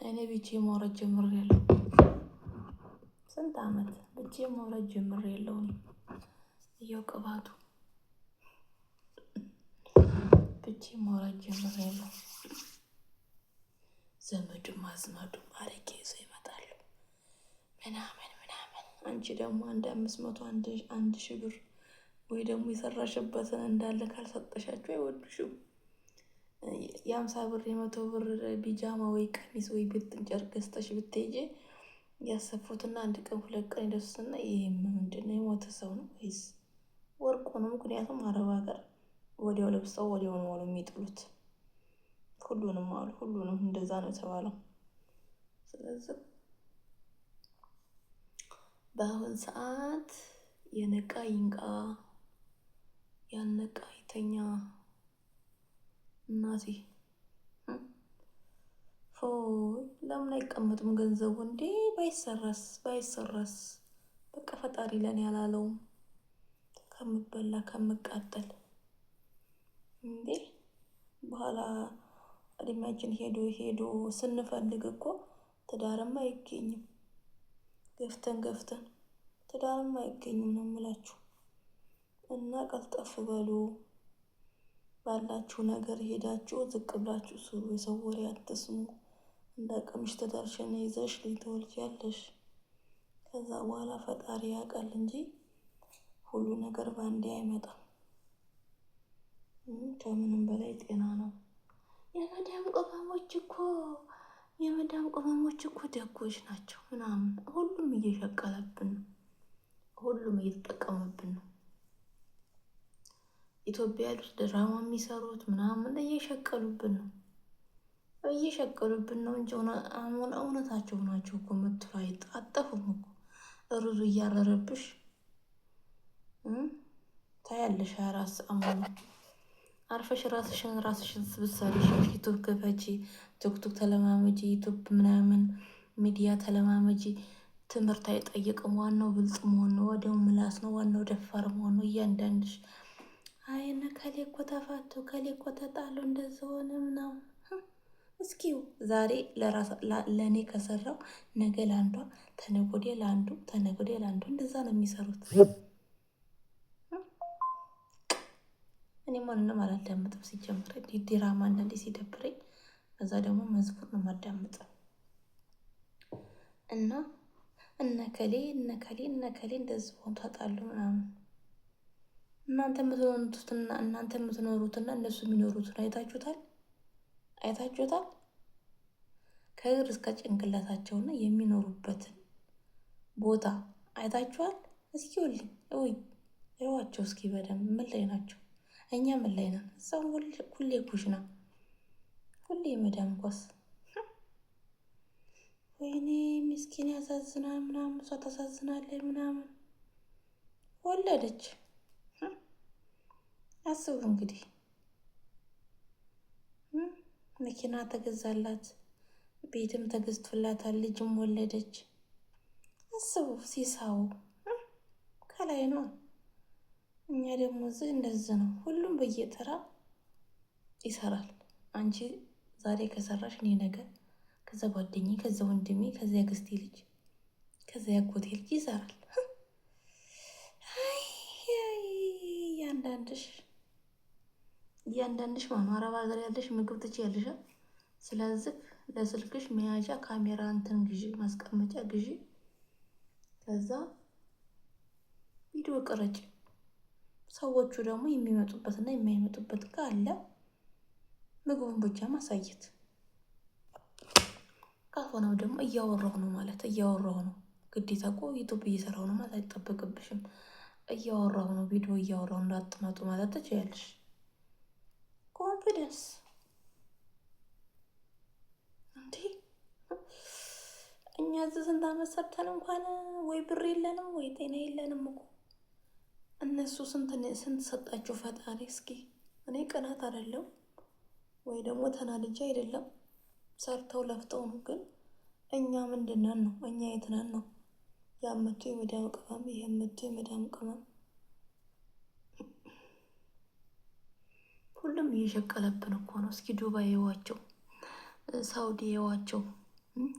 እኔ ብቻ ማውራት ጀምሬያለሁ። ስንት አመት ብቻ ማውራት ጀምሬያለሁ። እየው ቅባቱ ብቻ ማውራት ጀምሬያለሁ። ዘመድም አዝማዱም አረቄ ይዘው ይመጣሉ ምናምን። አንቺ ደግሞ 500 1,000 ብር ወይ ደግሞ የሰራሽበትን እንዳለ ካልሰጠሻቸው አይወዱሽም። 50 ብር 100 ብር ቢጃማ ወይ ቀሚስ ወይ ብትን ጨርቅ ገዝተሽ ብትሄጂ ያሰፉትና 1 ቀን 2 ቀን ይደርስና ይሄ ምንድነው የሞተ ሰው ነው ወይስ ወርቁ ነው? ምክንያቱም አረብ ሀገር ወዲያው ለብሰው ወዲያው ነው የሚጥሉት። ሁሉንም እንደዛ ነው የተባለው። ስለዚህ በአሁን ሰዓት የነቃ ይንቃ ያነቃ ይተኛ። እናቴ ለምን አይቀመጥም ገንዘቡ እንዴ? ባይሰራስ በቃ ፈጣሪ ለኔ ያላለውም ከምበላ ከምቃጠል እንዴ። በኋላ እድሜያችን ሄዶ ስንፈልግ እኮ ትዳርም አይገኝም። ገፍተን ትዳርም አይገኝም ነው የምላችሁ። እና ቀልጠፍ በሉ፣ ባላችሁ ነገር ሄዳችሁ ዝቅ ብላችሁ ስሩ። የሰው ወሬ አትስሙ። እንደ አቅምሽ ትዳርሽን ይዘሽ ልጅ ትወልጃለሽ። ከዛ በኋላ ፈጣሪ ያውቃል እንጂ ሁሉ ነገር ባንዴ አይመጣም። ከምንም በላይ ጤና ነው። የመዳም ቅመሞች እኮ ደጎች ናቸው ምናምን። ሁሉም እየሸቀለብን ነው። ሁሉም እየተጠቀሙብን ነው። ኢትዮጵያ ያሉት ድራማ የሚሰሩት ምናምን እየሸቀሉብን ነው እንጂ እውነታቸው ናቸው እኮ የምትሉ አይጣጠፉም እኮ። ሩዙ እያረረብሽ ታያለሽ። 24 ሰዓት አርፈሽ ራስሽን ብትሰሪ ዩቱብ ክፈቺ፣ ቲክቶክ ተለማመጂ፣ ዩቱብ ምናምን ሚዲያ ተለማመጂ። ትምህርት አይጠይቅም። ዋናው ብልጥ መሆን ነው። ወዲያው ምላስ ነው። ዋናው ደፋር መሆን ነው። እያንዳንድሽ አይነ ከሌ እኮ ተፋቱ፣ ከሌ እኮ ተጣሉ፣ እንደዛ ሆነ ምናምን። እስኪው ዛሬ ለእኔ ከሰራው ነገ ለአንዷ፣ ተነገ ወዲያ ለአንዱ፣ ተነገ ወዲያ ለአንዱ። እንደዛ ነው የሚሰሩት። እኔ ማንንም አላዳምጥም ሲጀምር። ዲራማ አንዳንዴ ሲደብረኝ፣ ከዛ ደግሞ መዝሙር ነው የማዳምጠው። እና እነከሌ እንደዚህ ሆኑ ተጣሉ ምናምን። እናንተ የምትኖሩትና እነሱ የሚኖሩትን አይታችሁታል? ከእግር እስከ ጭንቅላታቸውና የሚኖሩበትን ቦታ አይታችኋል? እስኪ እዩዋቸው እስኪ በደንብ ምን ላይ ናቸው? እኛ ምን ላይ ነን? እዛው ሁሌ ኩሽና፣ ሁሌ መዳም ኳስ። ወይኔ ምስኪን ያሳዝናል ምናምን። እሷ ታሳዝናለች ምናምን። ወለደች። አስቡ እንግዲህ መኪና ተገዛላት፣ ቤትም ተገዝቶላታል፣ ልጅም ወለደች። አስቡ ሲሳው ከላይ ነው። እኛ ደግሞ እዚህ እንደዚህ ነው። ሁሉም በየተራ ይሰራል። አንቺ ዛሬ ከሰራሽ እኔ ነገር ከዛ ጓደኛዬ፣ ከዛ ወንድሜ፣ ከዛ ያክስቴ ልጅ፣ ከዛ ያጎቴ ልጅ ይሰራል። እያንዳንድሽ ማነው አረብ ሀገር ያለሽ ምግብ ትችያለሽ። ስለዚህ ለስልክሽ መያዣ ካሜራ እንትን ግዢ፣ ማስቀመጫ ግዢ። ከዛ ቪዲዮ ቅረጭ። ሰዎቹ ደግሞ የሚመጡበትና የማይመጡበት ካለ ምግቡን ብቻ ማሳየት። ካልሆነው ደግሞ እያወራሁ ነው ማለት እያወራሁ ነው። ግዴታ እኮ ዩቱብ እየሰራሁ ነው ማለት አይጠበቅብሽም። እያወራሁ ነው፣ ቪዲዮ እያወራሁ እንዳትመጡ ማለት ትችያለሽ። ኮንፊደንስ እንዴ! እኛ እዚህ ስንት ዓመት ሰርተን እንኳን ወይ ብር የለንም ወይ ጤና የለንም እኮ። እነሱ ስንት ሰጣቸው ፈጣሪ። እስኪ እኔ ቅናት አይደለም ወይ ደግሞ ተናድጄ አይደለም፣ ሰርተው ለፍተው ነው። ግን እኛ ምንድነን ነው? እኛ የትነን ነው? ያመቱ የመዳም ቅመም፣ የመቱ የመዳም ቅመም። ሁሉም እየሸቀለብን እኮ ነው። እስኪ ዱባይ የዋቸው፣ ሳውዲ የዋቸው፣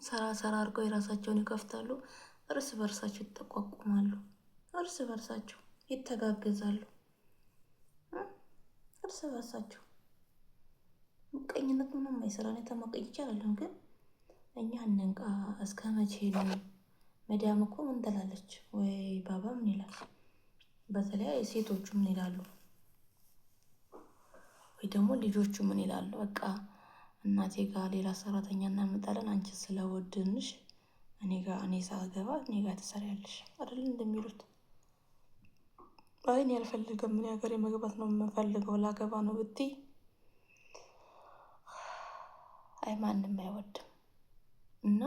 ሰራ አድርገው የራሳቸውን ይከፍታሉ። እርስ በርሳቸው ይጠቋቁማሉ፣ እርስ በርሳቸው ይተጋገዛሉ። እርስ በርሳቸው ምቀኝነት ምንም አይሰራን። የተመቀኝ ይቻላል። ግን እኛ እንንቃ። እስከ መቼ ነው? መዳም እኮ ምን ትላለች? ወይ ባባ ምን ይላል? በተለይ ሴቶቹ ምን ይላሉ? ወይ ደግሞ ልጆቹ ምን ይላሉ? በቃ እናቴ ጋር ሌላ ሰራተኛ እናመጣለን፣ አንቺ ስለወድንሽ እኔ ሳገባ እኔ ጋር ትሰሪያለሽ አይደል እንደሚሉት። አይ እኔ አልፈልግም፣ ምን ሀገር መግባት ነው የምፈልገው፣ ላገባ ነው ብትይ አይ ማንም አይወድም። እና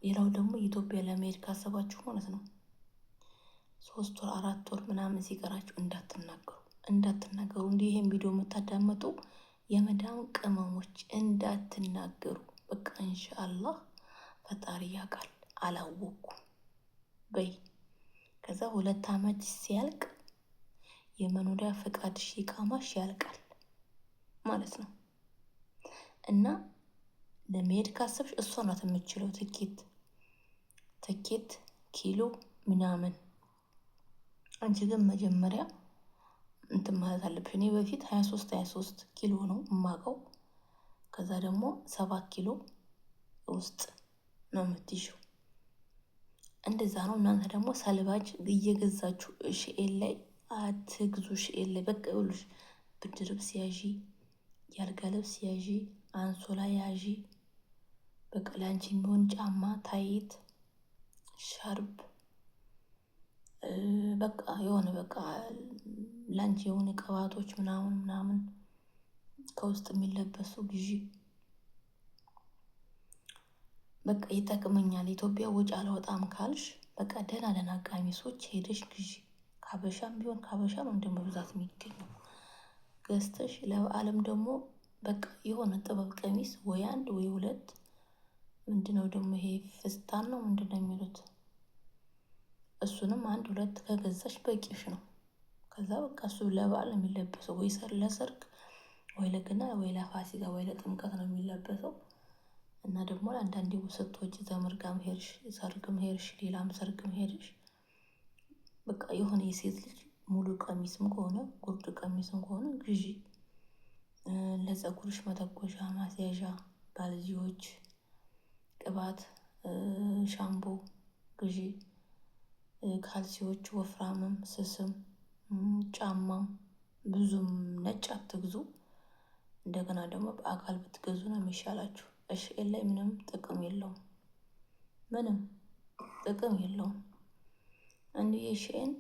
ሌላው ደግሞ ኢትዮጵያ ለመሄድ ካሰባችሁ ማለት ነው 3 ወር 4 ወር ምናምን ሲቀራችሁ እንዳትናገሩ። እንዲህ ይሄን ቪዲዮ የምታዳመጡ የመዳም ቅመሞች እንዳትናገሩ። በቃ ኢንሻአላህ ፈጣሪ ያውቃል፣ አላወኩም በይ። ከዛ 2 ዓመት ሲያልቅ የመኖሪያ ፈቃድሽ ይቃማሽ ያልቃል ማለት ነው። እና ለመሄድ ካሰብሽ እሷ ናት የምችለው ትኬት ኪሎ ምናምን። አንቺ ግን መጀመሪያ እንትን ማለት አለብሽ። እኔ በፊት 23 ኪሎ ነው የማውቀው። ከዛ ደግሞ 7 ኪሎ ውስጥ ነው የምትይዥው። እንደዛ ነው። እናንተ ደግሞ ሰልባጅ እየገዛችሁ ሺኤል ላይ አትግዙ። ሺኤል ላይ በቃ ይኸውልሽ፣ ብርድ ልብስ ያዢ፣ የአልጋ ልብስ ያዢ፣ አንሶላ ያዢ። በቃ ለአንቺ የሚሆን ጫማ፣ ታይት፣ ሻርፕ፣ በቃ የሆነ በቃ ላንቺ የሆነ ቅባቶች ምናምን ከውስጥ የሚለበሱ ግዢ። በቃ ይጠቅመኛል፣ ኢትዮጵያ ወጪ አላወጣም ካልሽ በቃ ደህና ቀሚሶች ሄደሽ ግዢ። ካበሻም ቢሆን ካበሻ ነው እንደ በብዛት የሚገኘው። ገዝተሽ ለበዓልም ደግሞ በቃ የሆነ ጥበብ ቀሚስ ወይ 1 ወይ 2 ምንድነው ደግሞ ይሄ ፍስታን ነው ምንድነው የሚሉት? እሱንም 1 2 ከገዛሽ በቂሽ ነው። ከዛ በቃ እሱ ለበዓል ነው የሚለበሰው፣ ወይ ለሰርግ ወይ ለገና ወይ ለፋሲካ ወይ ለጥምቀት ነው የሚለበሰው። እና ደግሞ ለአንዳንዴ ስትወጪ ዘመድ ጋርም ሄድሽ፣ ሰርግም ሄድሽ፣ ሌላም ሰርግም ሄድሽ፣ በቃ የሆነ የሴት ልጅ ሙሉ ቀሚስም ከሆነ ጉርድ ቀሚስም ከሆነ ግዢ። ለፀጉርሽ መተኮሻ፣ ማስያዣ፣ ባልዚዎች፣ ቅባት፣ ሻምፖ ግዢ። ካልሲዎች ወፍራምም ስስም፣ ጫማም ብዙም ነጭ አትግዙ። እንደገና ደግሞ በአካል ብትገዙ ነው የሚሻላችሁ። ሺኤል ላይ ምንም ጥቅም የለውም፣ ምንም ጥቅም የለውም። እንዲሁ የሺኤን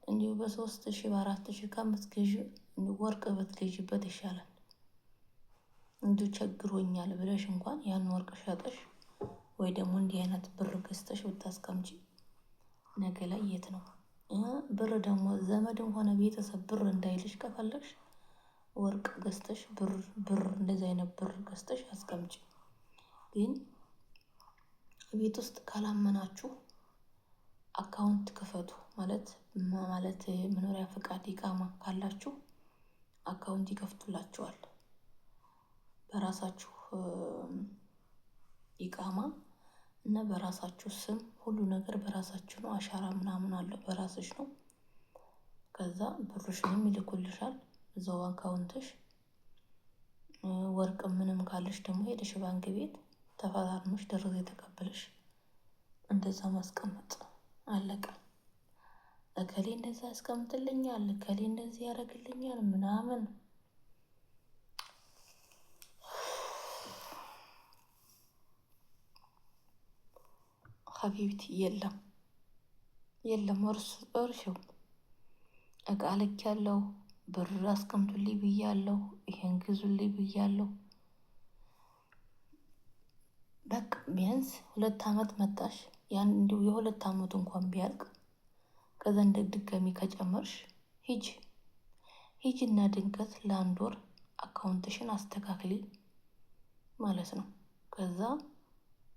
እንዲሁ በ3000 በ4000 ከምትገዢ ወርቅ ብትገዢበት ይሻላል። እንዲሁ ቸግሮኛል ብለሽ እንኳን ያን ወርቅ ሸጠሽ ወይ ደግሞ እንዲህ አይነት ብር ገዝተሽ ብታስቀምጪ ነገ ላይ የት ነው ብር ደግሞ ዘመድም ሆነ ቤተሰብ ብር እንዳይልሽ ከፈለግሽ ወርቅ ገዝተሽ ብር እንደዚህ አይነት ብር ገዝተሽ አስቀምጪ። ግን ቤት ውስጥ ካላመናችሁ አካውንት ክፈቱ ማለት መኖሪያ ፈቃድ ኢቃማ ካላችሁ አካውንት ይከፍቱላችኋል። በራሳችሁ ኢቃማ እና በራሳችሁ ስም ሁሉ ነገር በራሳችሁ ነው። አሻራ ምናምን አለው በራስሽ ነው። ከዛ ብሩሽንም ይልኩልሻል እዛው አካውንትሽ። ወርቅ ምንም ካለሽ ደግሞ ሄደሽ ባንክ ቤት ተፈራርመሽ ደረሰ የተቀበለሽ እንደዛ ማስቀመጥ አለቀ። እከሌ እንደዛ ያስቀምጥልኛል፣ እከሌ እንደዚህ ያደርግልኛል ምናምን ሀቢብቲ የለም የለም። እርሺው እቃ ልክ ያለው ብር አስቀምጡልኝ ብያለሁ፣ ይሄን ግዙልኝ ብያለሁ። በቃ ቢያንስ 2 ዓመት መጣሽ ያን እንዲሁ የ2 ዓመቱ እንኳን ቢያልቅ ከዛ እንደ ድጋሚ ከጨመርሽ ሂጂና ድንገት ለ1 ወር አካውንትሽን አስተካክሊ ማለት ነው። ከዛ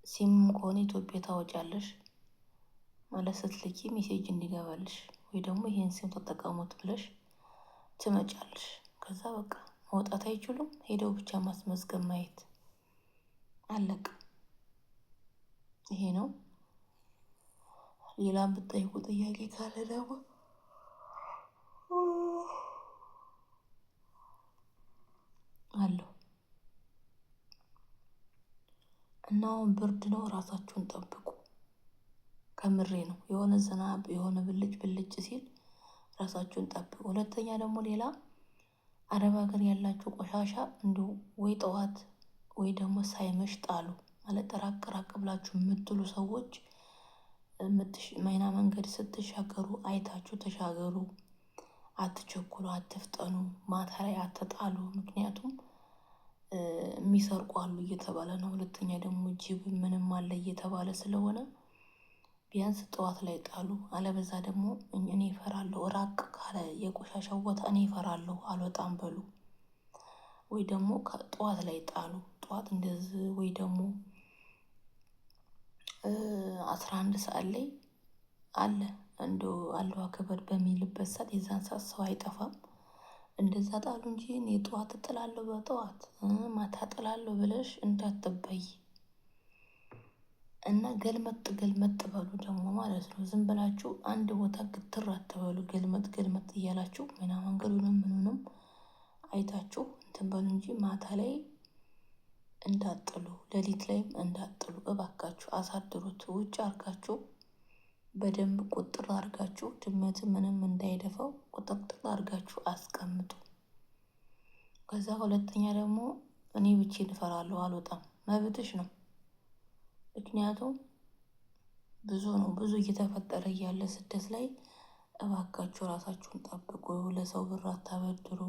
ሲም ከሆነ ኢትዮጵያ ታወጫለሽ ማለት ስትልኪ ሜሴጅ እንዲገባልሽ ወይ ደግሞ ይሄን ሲም ተጠቀሙት ብለሽ ትመጫለሽ። ከዛ በቃ መውጣት አይችሉም፣ ሄደው ብቻ ማስመዝገብ ማየት አለቀ። ይሄ ነው። ሌላ ብትጠይቁ ጥያቄ ካለ ደግሞ አለው እና አሁን ብርድ ነው፣ ራሳችሁን ጠብቁ። ከምሬ ነው። የሆነ ዝናብ የሆነ ብልጭ ሲል ራሳችሁን ጠብቁ። ሁለተኛ ደግሞ ሌላ አረብ ሀገር ያላችሁ ቆሻሻ እንዲሁ ወይ ጠዋት ወይ ደግሞ ሳይመሽ ጣሉ ማለት ራቅ ብላችሁ የምትሉ ሰዎች መይና መንገድ ስትሻገሩ አይታችሁ ተሻገሩ። አትቸኩሉ፣ አትፍጠኑ፣ ማታ ላይ አትጣሉ። ምክንያቱም የሚሰርቁ አሉ እየተባለ ነው። ሁለተኛ ደግሞ ጅብ ምንም አለ እየተባለ ስለሆነ ቢያንስ ጠዋት ላይ ጣሉ። አለበዛ ደግሞ እኔ እፈራለሁ፣ ራቅ ካለ የቆሻሻው ቦታ እኔ እፈራለሁ አልወጣም በሉ። ወይ ደግሞ ጠዋት ላይ ጣሉ። ጠዋት እንደዚህ ወይ ደግሞ 11 ሰዓት ላይ አለ እንደው አለዋ ከበድ በሚልበት ሰዓት የዛን ሰዓት ሰው አይጠፋም። እንደዛ ጣሉ እንጂ እኔ ጠዋት እጥላለሁ በጠዋት ማታ እጥላለሁ ብለሽ እንዳትበይ እና ገልመጥ በሉ ደግሞ ማለት ነው። ዝም ብላችሁ አንድ ቦታ ግትር አትበሉ። ገልመጥ እያላችሁ መና መንገዱንም ምኑንም አይታችሁ እንትን በሉ እንጂ ማታ ላይ እንዳጥሉ፣ ሌሊት ላይም እንዳጥሉ እባካችሁ። አሳድሩት፣ ውጭ አርጋችሁ በደንብ ቁጥር አርጋችሁ ድመት ምንም እንዳይደፋው ቁጥጥር አርጋችሁ አስቀምጡ። ከዛ ሁለተኛ ደግሞ እኔ ብቻዬን እፈራለሁ አልወጣም፣ መብትሽ ነው። ምክንያቱም ብዙ እየተፈጠረ እያለ ስደት ላይ እባካችሁ ራሳችሁን ጠብቁ። ለሰው ብር አታበድሩ፣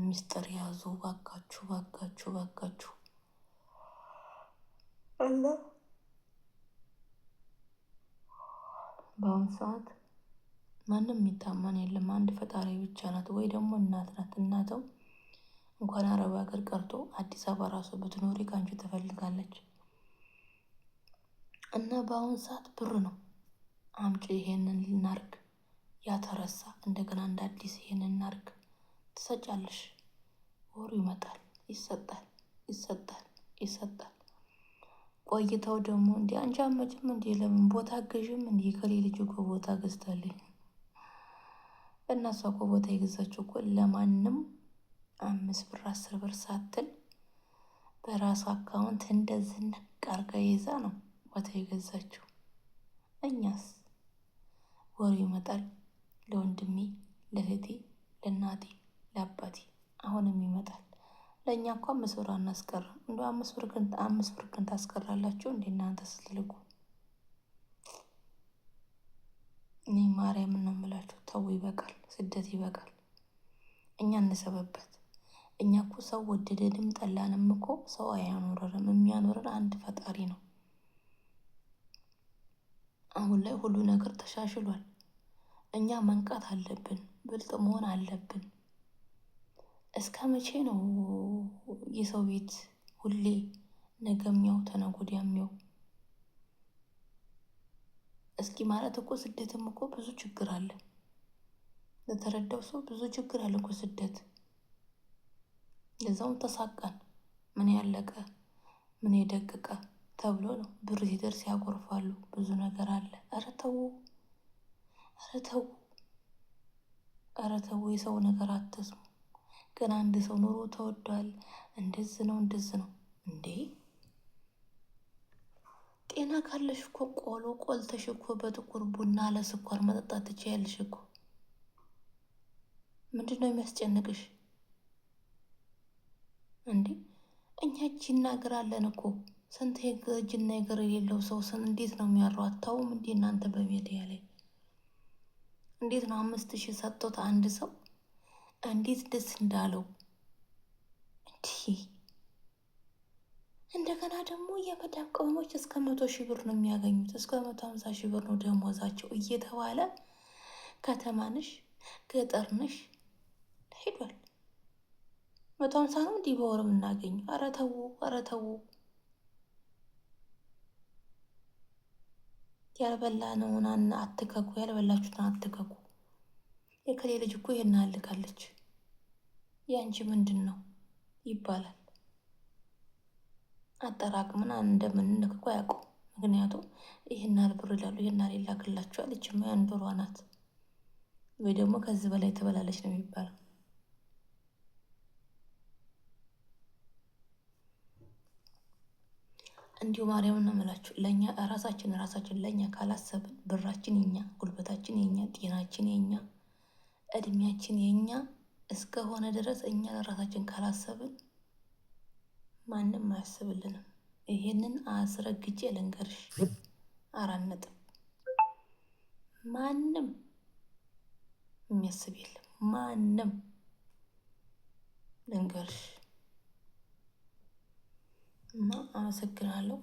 ሚስጥር ያዙ። ባካችሁ አላ በአሁኑ ሰዓት ማንም የሚታመን የለም። አንድ ፈጣሪ ብቻ ናት፣ ወይ ደግሞ እናት ናት። እናተው እንኳን አረብ ሀገር ቀርቶ አዲስ አበባ ራሱ ብትኖሪ ከአንቺ ትፈልጋለች። እና በአሁኑ ሰዓት ብር ነው። አምጪ ይሄንን ልናርግ፣ ያተረሳ እንደገና እንደ አዲስ ይሄንን እናርግ ትሰጫለሽ። ወሩ ይመጣል፣ ይሰጣል። ቆይተው ደግሞ እንዲህ አንቺ አመጭም እንዲህ ለምን ቦታ አገዥም እንዲህ ከሌ ልጅ እኮ ቦታ ገዝታለኝ እና እሷ እኮ ቦታ የገዛችው እኮ ለማንም 5 ብር 10 ብር ሳትል በራሱ አካውንት እንደዚህ ነቅ አርጋ ይዛ ነው ቦታ የገዛችው። እኛስ ወሩ ይመጣል፣ ለወንድሜ፣ ለእህቴ፣ ለእናቴ፣ ለአባቴ አሁንም ይመጣል። ለእኛ እኮ 5 ብር አናስቀርም። እንደ 5 ብር ግን ታስቀራላችሁ እንዴ እናንተ ስትልኩ? እኔ ማርያምን ነው የምላችሁ። ተው ይበቃል፣ ስደት ይበቃል። እኛ እንሰበበት። እኛ እኮ ሰው ወደደንም ጠላንም እኮ ሰው አያኖረንም። የሚያኖረን አንድ ፈጣሪ ነው። አሁን ላይ ሁሉ ነገር ተሻሽሏል። እኛ መንቃት አለብን፣ ብልጥ መሆን አለብን። እስከ መቼ ነው የሰው ቤት ሁሌ ነገ ሚያው ተነገ ወዲያ ሚያው? እስኪ ማለት እኮ ስደትም እኮ ብዙ ችግር አለ። ለተረዳው ሰው ብዙ ችግር አለ እኮ ስደት። ለዛውም ተሳቃን ምን ያለቀ ምን የደቀቀ ተብሎ ነው። ብር ሲደርስ ያጎርፋሉ። ብዙ ነገር አለ። ኧረ ተው፣ ኧረ ተው፣ ኧረ ተው፣ የሰው ነገር አትስሙ። ግን አንድ ሰው ኑሮ ተወዷል፣ እንደዚህ ነው እንደዚህ ነው እንዴ? ጤና ካለሽ እኮ ቆሎ ቆልተሽ እኮ በጥቁር ቡና ለስኳር መጠጣት ትችያለሽ እኮ። ምንድን ነው የሚያስጨንቅሽ እንዴ? እኛ እጅ እናገራለን እኮ ስንት እጅና እግር የሌለው ሰው እንዴት ነው የሚያረው? አታውም እንዴ እናንተ በሚዲያ ላይ እንዴት ነው 5,000 ሰጥቶት አንድ ሰው እንዴት ደስ እንዳለው እንዲህ። እንደገና ደግሞ የመዳም ቅመሞች እስከ 100,000 ብር ነው የሚያገኙት፣ እስከ 150,000 ብር ነው ደሞዛቸው እየተባለ ከተማንሽ ገጠርንሽ ሄዷል። 150 ነው እንዲህ በወር የምናገኘው። ኧረ ተው፣ ኧረ ተው። ያልበላነውን አትከኩ፣ ያልበላችሁትን አትከኩ። የከሌ ልጅ እኮ ይሄን አልካለች የአንቺ ምንድን ነው ይባላል። አጠራቅምን እንደምንልክ እኮ አያውቁም። ምክንያቱም ይሄን ያህል ብር ይላሉ፣ ይሄን ያህል ይላክላችኋል። እችማ ያን ብሯ ናት ወይ ደግሞ ከዚህ በላይ ትበላለች ነው የሚባለው። እንዲሁ ማርያምን ነው የምላችሁ። ለእኛ ራሳችን ለእኛ ካላሰብን ብራችን የኛ፣ ጉልበታችን የኛ፣ ጤናችን የኛ፣ እድሜያችን የኛ እስከሆነ ድረስ እኛ ለራሳችን ካላሰብን ማንም አያስብልንም። ይሄንን አስረግጬ ልንገርሽ። 4 ነጥብ። ማንም የሚያስብ የለም። ማንም ልንገርሽ። እና አመሰግናለሁ።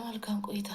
መልካም ቆይታ